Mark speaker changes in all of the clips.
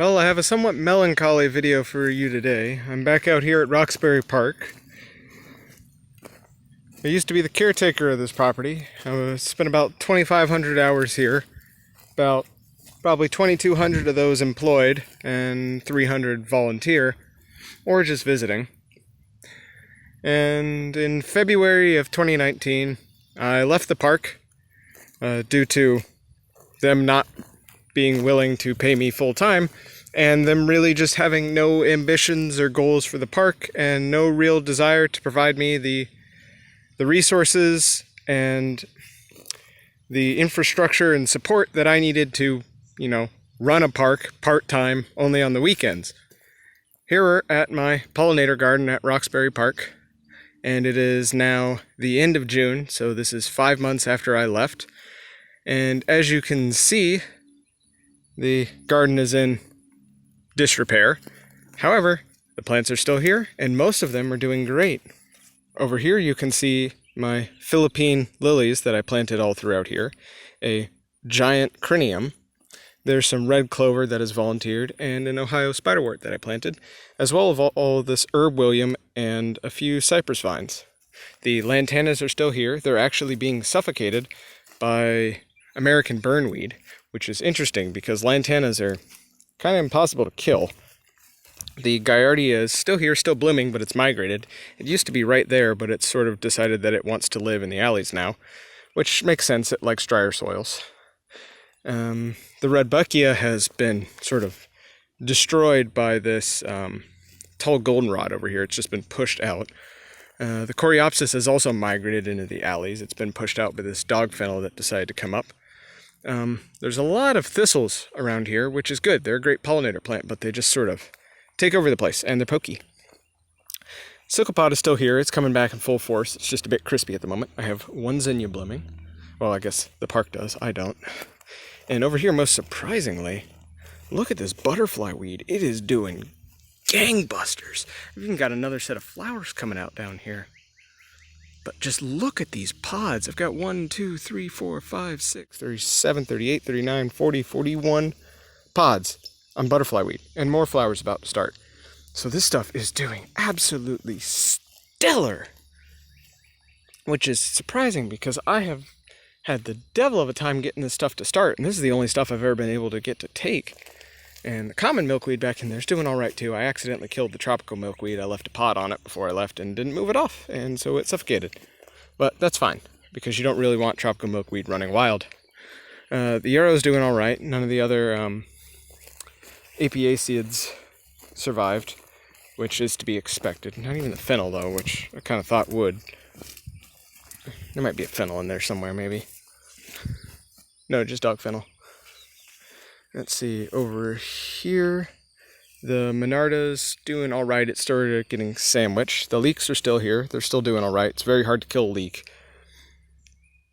Speaker 1: Well, I have a somewhat melancholy video for you today. I'm back out here at Roxbury Park. I used to be the caretaker of this property. I spent about 2,500 hours here. About probably 2,200 of those employed and 300 volunteer or just visiting. And in February of 2019, I left the park due to them not being willing to pay me full-time, and them really just having no ambitions or goals for the park and no real desire to provide me the resources and the infrastructure and support that I needed to, run a park part-time only on the weekends. Here we're at my pollinator garden at Roxbury Park, and it is now the end of June, so this is 5 months after I left. And as you can see, the garden is in disrepair. However, the plants are still here, and most of them are doing great. Over here you can see my Philippine lilies that I planted all throughout here, a giant crinium. There's some red clover that is volunteered, and an Ohio spiderwort that I planted, as well as all this herb william and a few cypress vines. The lantanas are still here. They're actually being suffocated by American burnweed, which is interesting because lantanas are kind of impossible to kill. The Gaillardia is still here, still blooming, but it's migrated. It used to be right there, but it's sort of decided that it wants to live in the alleys now, which makes sense. It likes drier soils. The Rudbeckia has been sort of destroyed by this tall goldenrod over here. It's just been pushed out. The Coreopsis has also migrated into the alleys. It's been pushed out by this dog fennel that decided to come up. There's a lot of thistles around here, which is good. They're a great pollinator plant, but they just sort of take over the place, and they're pokey. Silkopod is still here. It's coming back in full force. It's just a bit crispy at the moment. I have one zinnia blooming. Well, I guess the park does. I don't. And over here, most surprisingly, look at this butterfly weed. It is doing gangbusters. I've even got another set of flowers coming out down here. But just look at these pods. I've got 1, 2, 3, 4, 5, 6, 37, 38, 39, 40, 41 pods on butterfly weed. And more flowers about to start. So this stuff is doing absolutely stellar. Which is surprising because I have had the devil of a time getting this stuff to start. And this is the only stuff I've ever been able to get to take. And the common milkweed back in there is doing all right too. I accidentally killed the tropical milkweed. I left a pod on it before I left and didn't move it off, and so it suffocated. But that's fine, because you don't really want tropical milkweed running wild. The yarrow's doing all right. None of the other apiaceae survived, which is to be expected. Not even the fennel, though, which I kind of thought would. There might be a fennel in there somewhere, maybe. No, just dog fennel. Let's see, over here, the Monarda's doing all right. It started getting sandwiched. The leeks are still here. They're still doing all right. It's very hard to kill a leek.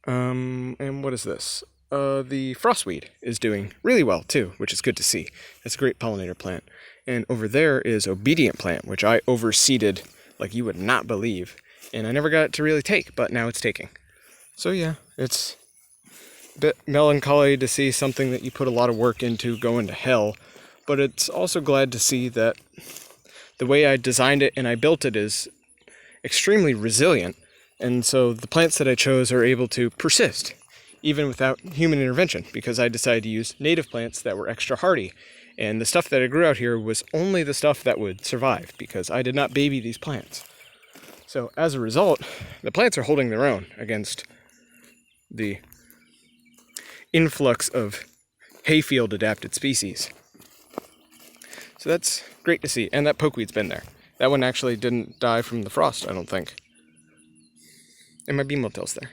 Speaker 1: And what is this? The frostweed is doing really well, too, which is good to see. It's a great pollinator plant. And over there is obedient plant, which I overseeded like you would not believe. And I never got it to really take, but now it's taking. So yeah, it's bit melancholy to see something that you put a lot of work into go into hell, but it's also glad to see that the way I designed it and I built it is extremely resilient, and so the plants that I chose are able to persist even without human intervention, because I decided to use native plants that were extra hardy, and the stuff that I grew out here was only the stuff that would survive because I did not baby these plants. So as a result, the plants are holding their own against the influx of hayfield adapted species. So that's great to see. And that pokeweed's been there. That one actually didn't die from the frost, I don't think. And my beanmotill's there.